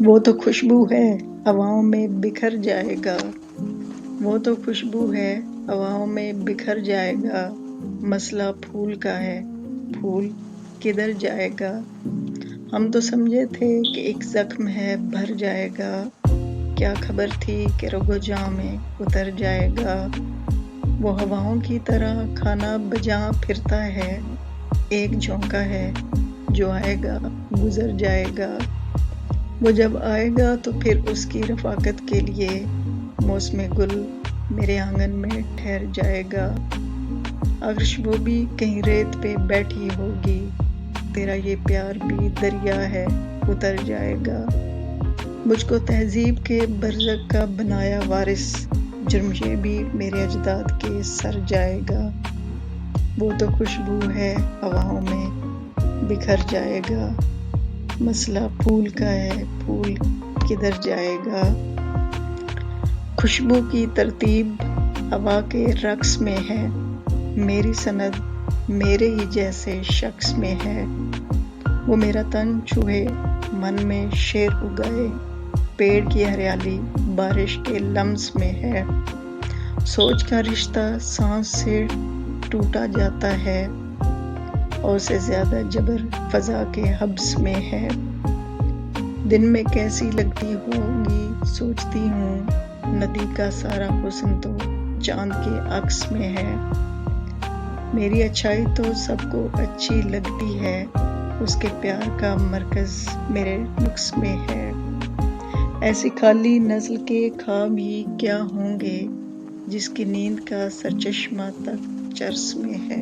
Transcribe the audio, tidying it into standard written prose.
وہ تو خوشبو ہے ہواؤں میں بکھر جائے گا، وہ تو خوشبو ہے ہواؤں میں بکھر جائے گا، مسئلہ پھول کا ہے، پھول کدھر جائے گا؟ ہم تو سمجھے تھے کہ ایک زخم ہے بھر جائے گا، کیا خبر تھی کہ رگ و جاں میں اتر جائے گا۔ وہ ہواؤں کی طرح کھانا بجاں پھرتا ہے، ایک جھونکا ہے جو آئے گا گزر جائے گا۔ وہ جب آئے گا تو پھر اس کی رفاقت کے لیے موسم گل میرے آنگن میں ٹھہر جائے گا۔ عرش وہ بھی کہیں ریت پہ بیٹھی ہوگی، تیرا یہ پیار بھی دریا ہے اتر جائے گا۔ مجھ کو تہذیب کے برزخ کا بنایا وارث، جرم یہ بھی میرے اجداد کے سر جائے گا۔ وہ تو خوشبو ہے ہواؤں میں بکھر جائے گا، مسئلہ پھول کا ہے، پھول کدھر جائے گا۔ خوشبو کی ترتیب ہوا کے رقص میں ہے، میری سند میرے ہی جیسے شخص میں ہے۔ وہ میرا تن چھوئے من میں شعر اگائے، پیڑ کی ہریالی بارش کے لمس میں ہے۔ سوچ کا رشتہ سانس سے ٹوٹا جاتا ہے، اور سے زیادہ جبر فضا کے حبس میں ہے۔ دن میں کیسی لگتی ہوگی سوچتی ہوں، ندی کا سارا حسن تو چاند کے عکس میں ہے۔ میری اچھائی تو سب کو اچھی لگتی ہے، اس کے پیار کا مرکز میرے نقص میں ہے۔ ایسی خالی نزل کے خواب ہی کیا ہوں گے، جس کی نیند کا سرچشمہ تک چرس میں ہے۔